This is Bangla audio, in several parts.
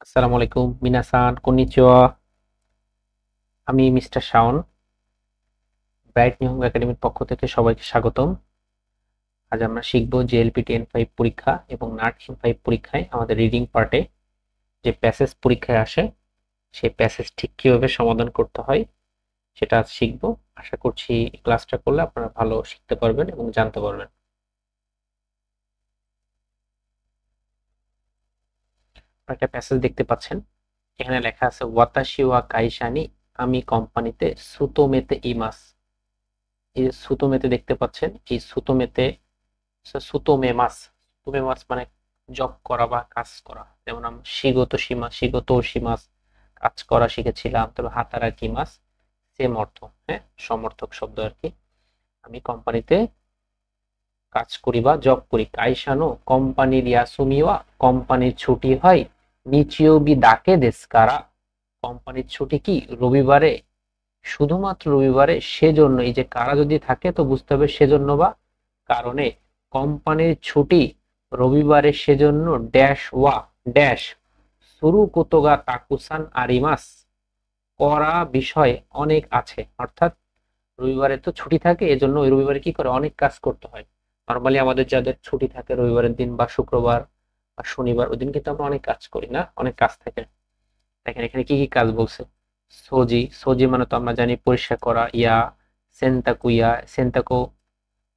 আসসালামু আলাইকুম মিনাসান কন্নিচিওয়া। আমি মিস্টার শাওন, ব্রাইট নিহঙ্গ একাডেমির পক্ষ থেকে সবাইকে স্বাগতম। আজ আমরা শিখব জেএলপি 10-5 পরীক্ষা এবং নার্সিং 5 পরীক্ষায় আমাদের রিডিং পার্টে যে প্যাসেজ পরীক্ষায় আসে সেই প্যাসেজ ঠিক কিভাবে সমাধান করতে হয় সেটা আজ শিখব। আশা করছি ক্লাসটা করলে আপনারা ভালো শিখতে পারবেন এবং জানতে পারবেন। আপনারা একটা প্যাসেজ দেখতে পাচ্ছেন, এখানে লেখা আছে ওয়াতাশি ওয়া কাইশানি, আমি কোম্পানিতে সুতোমেতে ইমাস। এই যে সুতোমেতে দেখতে পাচ্ছেন, এই সুতোমেতে সুতোমে মাস, সুতোমে মাস মানে জব করা বা কাজ করা। যেমন আমরা শিগত সীমা, শিগত সীমাস কাজ করা শিখেছিলাম, তবে হাতারাকি মাস সেম অর্থ, হ্যাঁ, সমর্থক শব্দ আর কি। আমি কোম্পানিতে কাজ করি বা জব করি। কাইসানো কোম্পানির ইয়াসুমিওয়া, কোম্পানির ছুটি হয়। নিচিও বি দাকে দেস্কারা, কোম্পানির ছুটি কি রবিবারে, শুধুমাত্র রবিবারে। সেজন্য এই যে কারা যদি থাকে তো বুঝতে হবে সেজন্য বা কারণে। কোম্পানির ছুটি রবিবারে, সেজন্য ড্যাশ ওয়া ড্যাশ সুরু কোতোগা তাকুসান আরিমাস, করা বিষয় অনেক আছে। অর্থাৎ রবিবারে তো ছুটি থাকে, এজন্য ওই রবিবারে কি করে অনেক কাজ করতে হয়। নর্মালি আমাদের যাদের ছুটি থাকে রবিবারের দিন বা শুক্রবার বা শনিবার, ওই দিন কিন্তু আমরা অনেক কাজ করি না, অনেক কাজ থাকে। দেখেন এখানে কি কি কাজ বলছে। সোজি, সোজি মানে তো আমরা জানি পরিষ্কার করা। ইয়া সেন্তাকু, ইয়া সেন্তাকো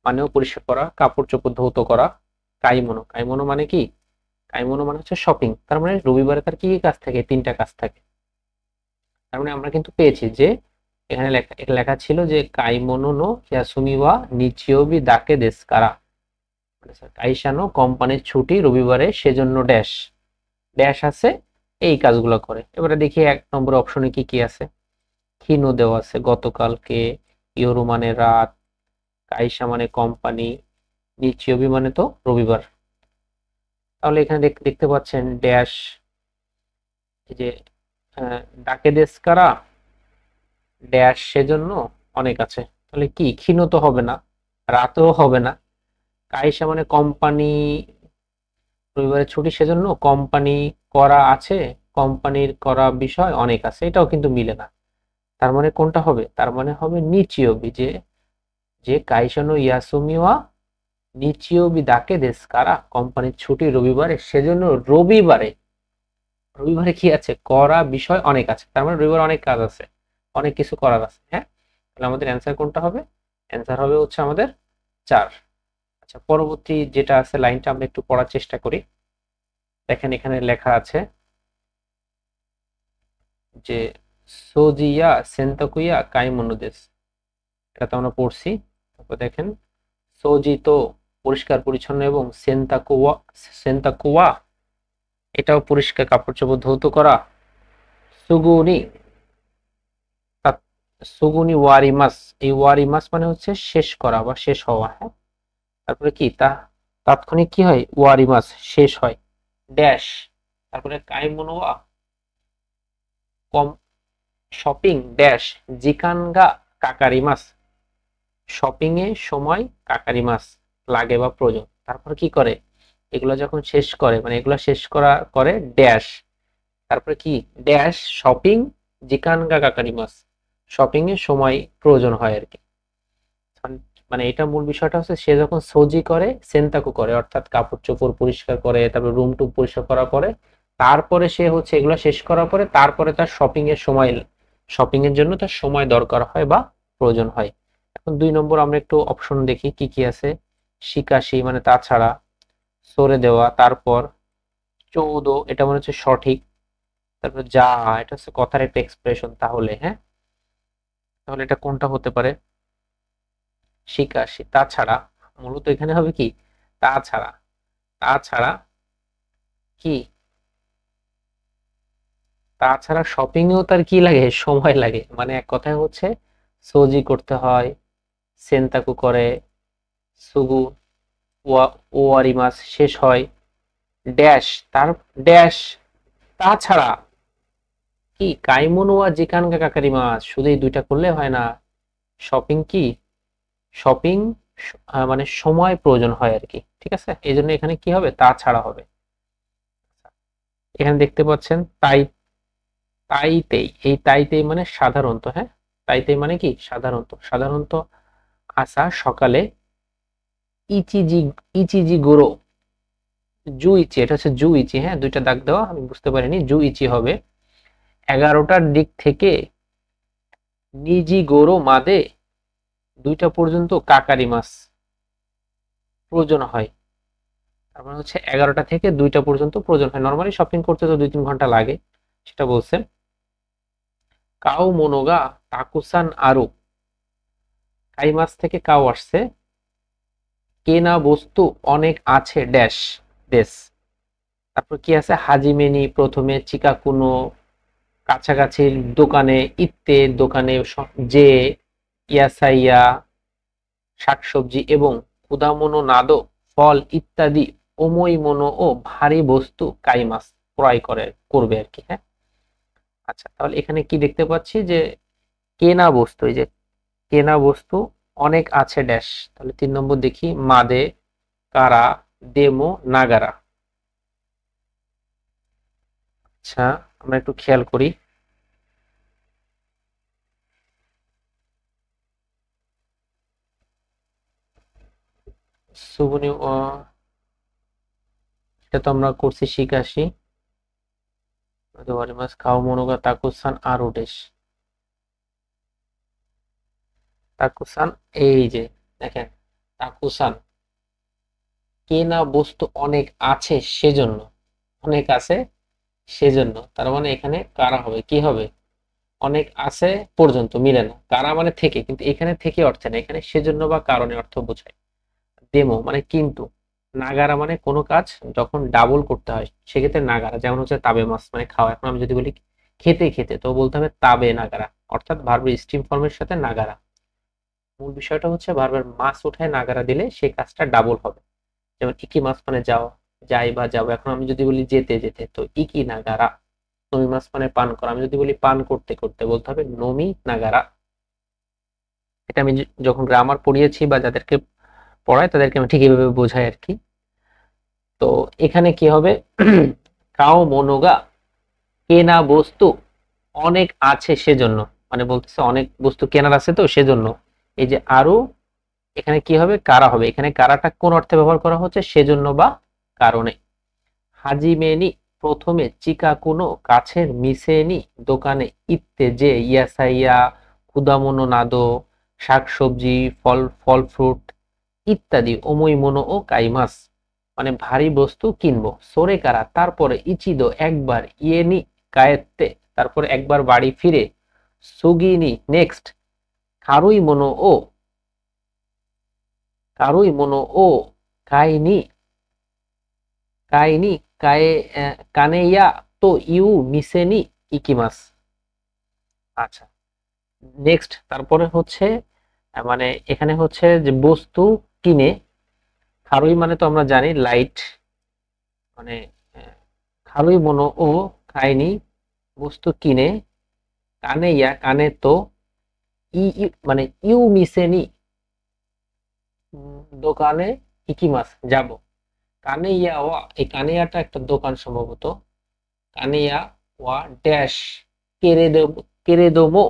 মানেও পরিষ্কার করা, কাপড় চোপড় ধৌত করা। কাইমোনো, কাইমোনো মানে কি, কাইমোনো মানে হচ্ছে শপিং। তার মানে রবিবারে তার কি কি কাজ থাকে, তিনটা কাজ থাকে। তার মানে আমরা কিন্তু পেয়েছি যে এখানে লেখা, এটা লেখা ছিল যে কাইমোনো নো ইয়াসুমি ওয়া নিচিওবি দাকে দেস্কারা, মানে কাইসানো কোম্পানির ছুটি রবিবারে, সেজন্য ড্যাশ ড্যাশ আছে, এই কাজগুলো করে। এবারে দেখি এক নম্বর অপশনে কি কি আছে। খিনো দেওয়া আছে গতকালকে, ইয়োরো মানে রাত, কাইসা মানে কোম্পানি, নিচিওবি মানে তো রবিবার। তাহলে এখানে দেখতে পাচ্ছেন ড্যাশ, এই যে ডাকে দেস্কারা ড্যাশ সেজন্য অনেক আছে। তাহলে কি ক্ষীণ তো হবে না, রাতেও হবে না। কাইসা মানে কোম্পানি, রবিবারের ছুটি সেজন্য কোম্পানি করা আছে, কোম্পানির করা বিষয় অনেক আছে, এটাও কিন্তু মিলে না। তার মানে কোনটা হবে, তার মানে হবে নিচিওবি, যে যে কাইসানো ইয়াসুমিওয়া নিচিওবি দাকে দেস্কারা, কোম্পানির ছুটি রবিবারে, সেজন্য রবিবারে, রবিবারে কি আছে, করা বিষয় অনেক আছে। তার মানে রবিবার অনেক কাজ আছে, অনেক কিছু করার আছে। হ্যাঁ, তাহলে আমাদের অ্যান্সার কোনটা হবে, অ্যান্সার হবে হচ্ছে আমাদের 4। আচ্ছা, পরবর্তী যেটা আছে লাইনটা আমরা একটু পড়ার চেষ্টা করি। দেখেন এখানে লেখা আছে যে সোজিয়া সেন্তাকুইয়া কাইমনোদেস, এটা তো আমরা পড়ছি। তারপর দেখেন সোজি তো পরিষ্কার পরিচ্ছন্ন, এবং সেন্তাকুয়া, সেন্তাকুয়া এটাও পরিষ্কার, কাপড় চোপড় ধৌত করা। সুগুনি, সুগুনি ওয়ারিমাস, এই ওয়ারিমাস মানে হচ্ছে শেষ করা বা শেষ হওয়া। হ্যাঁ, তারপরে কি তা তাৎক্ষণিক কি হয়, ওয়ারিমাস শেষ হয়, ড্যাশ। তারপরে কাইমনোয়া কম, শপিং ড্যাশ জিকানগা কাকারিমাস, শপিং এ সময় কাকারিমাস লাগে বা প্রয়োজন। তারপর কি করে, এগুলো যখন শেষ করে, মানে এগুলো শেষ করা করে ড্যাশ, তারপরে কি ড্যাশ শপিং জিকানগা কাকারিমাস, শপিং এ সময় প্রয়োজন হয় আর কি। মানে এটা মূল বিষয়টা হচ্ছে সে যখন সোজি করে সেন্তাকু করে, অর্থাৎ কাপড় চোপড় পরিষ্কার করে, তারপর রুম টুম পরিষ্কার করার পরে, তারপরে সে হচ্ছে এগুলো শেষ করার পরে তারপরে তার শপিং এর সময়, শপিং এর জন্য তার সময় দরকার হয় বা প্রয়োজন হয়। এখন 2 নম্বর আমরা একটু অপশন দেখি কি কি আছে। শিকাশি মানে তাছাড়া, সরে দেওয়া, তারপর চৌদো এটা মনে হচ্ছে সঠিক, তারপর যা এটা হচ্ছে কথার একটা এক্সপ্রেশন। তাহলে হ্যাঁ, তাহলে এটা কোনটা হতে পারে, শিকাশি তাছাড়া, মূলত এখানে হবে কি তাছাড়া, তাছাড়া কি, তাছাড়া শপিং এও তার কি লাগে, সময় লাগে। মানে এক কথায় হচ্ছে সোজি করতে হয়, সেন্তাকু করে, সুগু ওয়ারিমাস শেষ হয়, ড্যাশ তার ড্যাশ, তাছাড়া কি কাইমন ওয়া জিকানগা কাকারিমাস, শুধু এই দুইটা করলে হয় না। শপিং কি, শপিং মানে সময় প্রয়োজন হয় আর কি। ঠিক আছে, এই জন্য এখানে কি হবে, তাছাড়া হবে। এখানে দেখতে পাচ্ছেন তাই, তাইতেই, এই তাইতেই মানে সাধারণত, হ্যাঁ, তাইতেই মানে কি সাধারণত, সাধারণত আসা সকালে ইচিজি, ইচিজি গোরো, জুইচি, এটা হচ্ছে জুইচি, হ্যাঁ, দুইটা দাগ দেওয়া, আমি বুঝতে পারিনি, জুইচি হবে 11টার দিক থেকে নিজি গোরো মাদে, 2টা পর্যন্ত কাকারি মাছ প্রয়োজন হয়। তার মানে হচ্ছে 11টা থেকে 2টা পর্যন্ত প্রয়োজন হয়। নর্মালি শপিং করতে তো 2-3 ঘন্টা লাগে, সেটা বলছে। কাও মোনোগা তাকুসান আরো, কাই মাছ থেকে কাও আসছে, কেনা বস্তু অনেক আছে ড্যাশ দেশ। তারপর কি আছে, হাজিমেনি প্রথমে, চিকাকুনো কাছাকাছির দোকানে, ইত্তে দোকানে, যে, ইয়াসাইয়া শাকসবজি, এবং কুদামোনো নাদো ফল ইত্যাদি, ওমইমোনো ও ভারী বস্তু কাইমাস ক্রয় করবে আর কি, হ্যাঁ। আচ্ছা, তাহলে এখানে কি দেখতে পাচ্ছি যে কেনা বস্তু, এই যে কেনা বস্তু অনেক আছে ড্যাশ। তাহলে 3 নম্বর দেখি, মাদে, কারা, ডেমো, নাগারা। আচ্ছা, আমরা একটু খেয়াল করি। সুবনি, এটা তো আমরা করছি শিকাশি, মাস খাও মনোগা তাকুসান আরো ড্যাশ, তাকুসান, এই যে দেখেন, তাকুসান কেনা বস্তু অনেক আছে সেজন্য, অনেক আছে সেজন্য, তার মানে এখানে কারা হবে, কি হবে, অনেক আছে পর্যন্ত মিলে না, কারা মানে থেকে, কিন্তু এখানে থেকে অর্থে না, এখানে সেজন্য বা কারণে অর্থ বোঝায়। ডেমো মানে কিন্তু, নাগারা মানে কোনো কাজ যখন ডাবল করতে হয় সেক্ষেত্রে নাগারা, যেমন হচ্ছে তাবে মাছ মানে খাওয়া, এখন আমি যদি বলি খেতে খেতে, তো বলতে হবে তাবে নাগারা, অর্থাৎ ভার্বের স্টিম ফর্মের সাথে নাগারা। মূল বিষয়টা হচ্ছে ভার্বের মাছ উঠায় নাগারা দিলে সেই কাজটা ডাবল হবে। যেমন ইকি মাছ মানে যাও, যাই বা যাবো, এখন আমি যদি বলি যেতে যেতে, তো ইকি নাগারা। নমি মাছ মানে পান করা, আমি যদি বলি পান করতে করতে, বলতে হবে নমি নাগারা। এটা আমি যখন গ্রামার পড়িয়েছি বা যাদেরকে পড়ায় তাদেরকে আমি ঠিক এইভাবে বোঝাই আর কি। তো এখানে কি হবে, কাও মনোগা কেনা বস্তু অনেক আছে সেজন্য, মানে বলতেছে অনেক বস্তু কেনার আছে তো সেজন্য। এই যে আরো, এখানে কি হবে, কারা হবে, এখানে কারাটা কোন অর্থে ব্যবহার করা হচ্ছে, সেজন্য বা কারণে। হাজিমেনি প্রথমে, চিকাকুনো কাছের, মিসেনি দোকানে, ইত্তে যে, ইয়াসাইয়া কুদামোনো নাদো শাকসবজি, ফল ফল ফ্রুট ইত্যাদি, ওমইমোনো ও কাইমাস মানে ভারী বস্তু কিনবো, সোরে কারা তারপরে, ইচিদো একবার, ইয়েনি কায়েত্তে তারপরে একবার বাড়ি ফিরে, সুগিনি নেক্সট, কারুই মনো ও, কারুই মনো ও কাইনি, কাইনি কায়ে, কানেইয়া তো ইউ মিসেনি ইকিমাস। আচ্ছা, নেক্সট তারপরে হচ্ছে, মানে এখানে হচ্ছে যে বস্তু কিনে, খারুই মানে তো আমরা জানি লাইট, মানে খারুই মনো ও কাইনি বস্তু কিনে, কানে ইয়া কানে তো, মানে ইউ মিসেনি দোকানে, ইকিমাস যাব। কানে ইয়া ওয়া, এই কানে ইয়াটা একটা দোকান সম্ভবত, কানিয়া ওয়া ড্যাশ কেরেদো, কেরেদোমো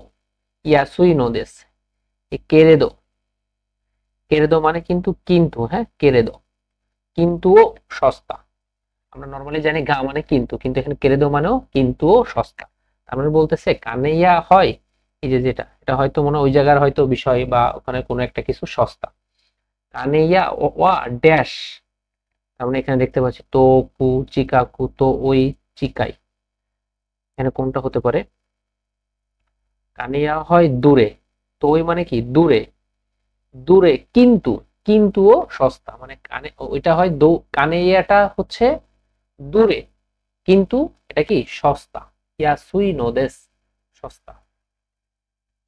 ইয়াসুই নো দেস। এই কেরেদো, কেরেদো মানে কিন্তু, কিন্তু, হ্যাঁ, কেরেদো কিন্তুও সস্তা। আমরা নর্মালি জানি গা মানে কিন্তু, কিন্তু এখানে কেরেদো মানেও কিন্তুও সস্তা। তার মানে বলতেছে কানেইয়া হয়, এই যে যেটা, এটা হয়তো মনে হয় ওই জায়গার হয়তো বিষয় বা ওখানে কোনো একটা কিছু সস্তা। কানেইয়া ওয়া ড্যাশ, তার মানে এখানে দেখতে পাচ্ছি তো, কু, চিকাকু, তো ওই, চিকাই, এখানে কোনটা হতে পারে, কানিয়া হয় দূরে, তো ওই মানে কি দূরে, দূরে কিন্তু, কিন্তুও সস্তা, মানে কানে ওইটা হয় কানেইয়াটা হচ্ছে দূরে, কিন্তু এটা কি সস্তা, ইয়াসুই নোদেস সস্তা।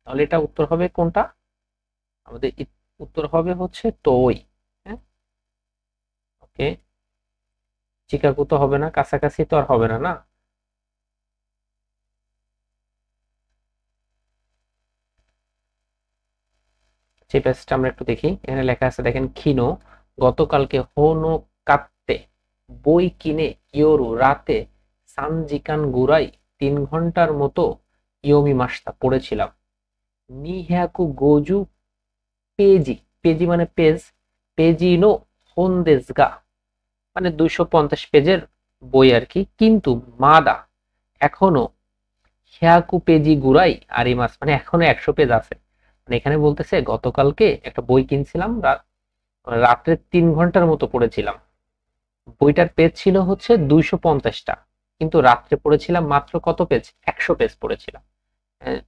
তাহলে এটা উত্তর হবে কোনটা, আমাদের উত্তর হবে হচ্ছে তোই, হ্যাঁ, ওকে। চিকাগো তো হবে না, কাছাকাছি তো আর হবে না, না। যে পেজটা আমরা একটু দেখি, এখানে লেখা আছে দেখেন, খিনো গতকালকে হোনো কাত্তে বই কিনে, ইয়োরু রাতে, সানজিকান গুরাই 3 ঘন্টার মতো ইয়োমি মাসটা পড়েছিলাম। নিহ্যাকু গোজু পেজি, পেজি মানে পেজ, পেজি নো হোন্দেসগা মানে 250 পেজের বই আর কি, কিন্তু মাদা এখনো হ্যাকু পেজি গুরাই আরিমাস মানে এখনো 100 পেজ আছে। মানে এখানে বলতেছে গতকালকে একটা বই কিনছিলাম, রাত্রে 3 ঘন্টার মতো পড়েছিলাম। বইটার পেজ ছিল হচ্ছে 250টা, কিন্তু রাত্রে পড়েছিলাম মাত্র কত পেজ, 100 পেজ পড়েছিলাম। আহ,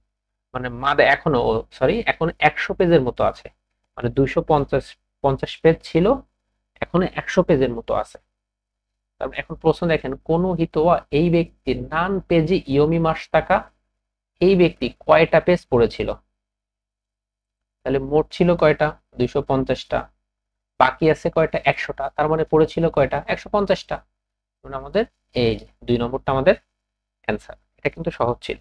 মানে মাদা এখনো, সরি, এখন 100 পেজের মতো আছে। মানে 250 পেজ ছিল, এখন 100 পেজের মতো আছে। তারপর এখন প্রশ্ন দেখেন, কোন হিতোয়া এই ব্যক্তির নান পেজি ইয়মি মাস টাকা, এই ব্যক্তি কয়টা পেজ পড়েছিল? তাহলে মোট ছিল কয়টা, 250টা, বাকি আছে কয়টা, 100টা, তার মানে পড়েছিল কয়টা, 150টা। মানে আমাদের এই যে 2 নম্বরটা আমাদের অ্যান্সার। এটা কিন্তু সহজ ছিল।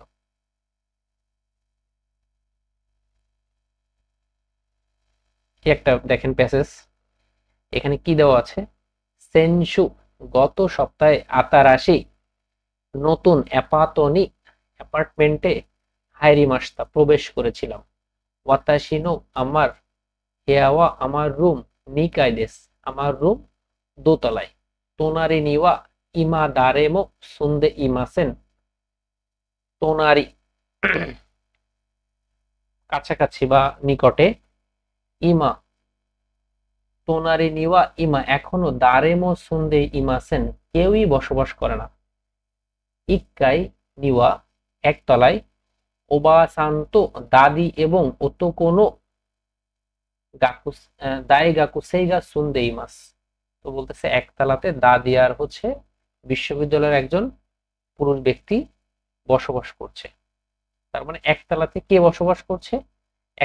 এই একটা দেখেন প্যাসেজ, এখানে কি দেওয়া আছে, সেনসু গত সপ্তাহে আতারাশি নতুন অ্যাপাতনি অ্যাপার্টমেন্টে হাইরি মাস্তা প্রবেশ করেছিলাম। ওয়াতাশি নো আমার হেয়াওয়া আমার রুম নিকাই দেস, আমার রুম দোতলায়। তোনারি নিওয়া ইমা দারেমো সুন্দে ইমাসেন, তোনারি কাছাকাছি বা নিকটে, ইমা তোনারি নিওয়া ইমা এখনো দারেমো সুন্দে ইমাসেন কেউই বসবাস করে না। ইক্কাই নিওয়া একতলায়, ওবাসান্তো দাদি এবং ওতোকোনো গাকুস দাই গাকুসেইগা সুন্দেইমাস। তো বলতেছে একতলাতে দাদি আর হচ্ছে বিশ্ববিদ্যালয়ের একজন পুরুষ ব্যক্তি বসবাস করছে। তার মানে একতলাতে কে বসবাস করছে,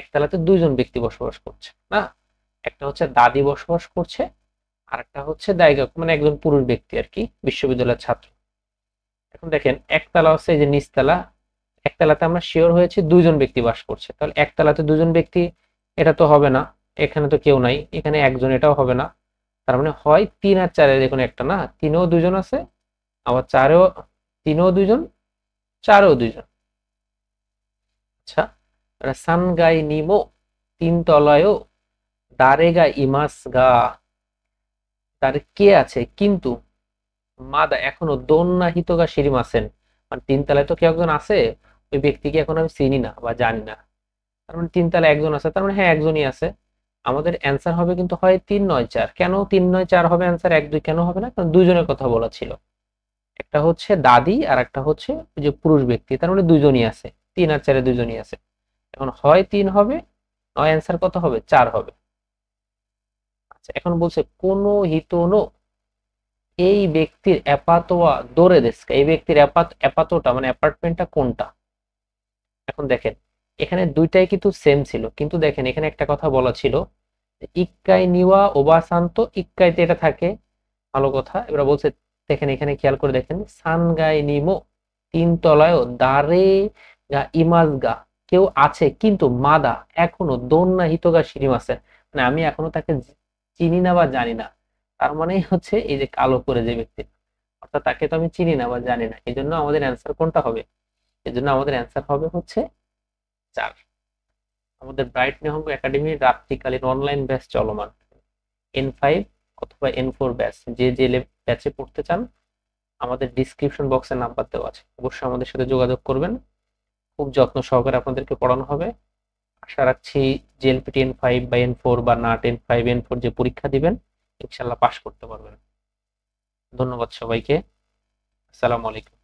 একতলাতে 2জন ব্যক্তি বসবাস করছে না, একটা হচ্ছে দাদি বসবাস করছে, আর একটা হচ্ছে দায়িকা মানে একজন পুরুষ ব্যক্তি আর কি, বিশ্ববিদ্যালয়ের ছাত্র। এখন দেখেন একতলা হচ্ছে এই যে নিচতলা, একতলাতে আমরা শিওর হয়েছি 2জন ব্যক্তি বাস করছে, তাহলে একতলাতে 2জন ব্যক্তি এটা তো হবে না, এখানে তো কেউ নাই, এখানে একজন, এটাও হবে না। তার মানে হয় 3 আর 4 দেখুন একটা না, 3এও 2জন আছে, আবার 4এও, 3এও 2জন, 4এও 2জন। আচ্ছা, সানগাই নিমো 3 তলায়ও দারেগা ইমাস গা, তার কে আছে কিন্তু মাদা এখনো দোন্না হিতগা শিরিমাসেন, মানে 3 তলায় তো কেউ একজন আছে, ওই ব্যক্তিকে এখন আমি চিনি না বা জানি না। তার মানে 3 তলায় একজন আছে, তার মানে হ্যাঁ একজনই আছে। আমাদের অ্যান্সার হবে কিন্তু হয় 3 নয় 4। কেন 3 নয় 4 হবে অ্যান্সার, 1 2 কেন হবে না, কারণ 2জনের কথা বলা ছিল, একটা হচ্ছে দাদি আর একটা হচ্ছে ওই যে পুরুষ ব্যক্তি, তার মানে 2জনই আছে, 3 আর 4 2জনই আছে। এখন হয় 3 হবে, নয় অ্যান্সার কত হবে, 4 হবে। আচ্ছা, এখন বলছে কোন হিতোনো এই ব্যক্তির অ্যাপাতোয়া দোরে দেশকা, এই ব্যক্তির অ্যাপাতোটা মানে অ্যাপার্টমেন্টটা কোনটা। এখন দেখেন এখানে দুইটাই কিন্তু সেম ছিল, কিন্তু দেখেন এখানে একটা কথা বলা ছিল, ইক্কাই নিওয়া ওবাসান্ত, ইক্কাইতে এটা থাকে, ভালো কথা। এবার বলছে দেখেন এখানে খেয়াল করে দেখেন, সানগাই নিমো 3 তলায়ও দারে গা ইমাজগা কেউ আছে কিন্তু মাদা এখনো দোন্না হিতগা শিরিমাসেন, মানে আমি এখনো তাকে চিনি না বা জানি না। তার মানে হচ্ছে এই যে কালো করে যে ব্যক্তি, অর্থাৎ তাকে তো আমি চিনি না বা জানি না, এই জন্য আমাদের অ্যান্সার কোনটা হবে, এই জন্য আমাদের অ্যান্সার হবে হচ্ছে 4। আমাদের ব্রাইট নিহঙ্গ একাডেমির রাত্রিকালীন অনলাইন ব্যাচ চলমান, N5 অথবা N4 ব্যাচ, যে যে ব্যাচে পড়তে চান আমাদের ডিসক্রিপশন বক্সে নাম্বার দেওয়া আছে, অবশ্যই আমাদের সাথে যোগাযোগ করবেন। খুব যত্ন সহকারে আপনাদেরকে পড়ানো হবে। আশা রাখছি জেএলপিটি N5 বা N4 বা নাট N5 N4 যে পরীক্ষা দিবেন ইনশাল্লাহ পাশ করতে পারবেন। ধন্যবাদ সবাইকে। আসসালামু আলাইকুম।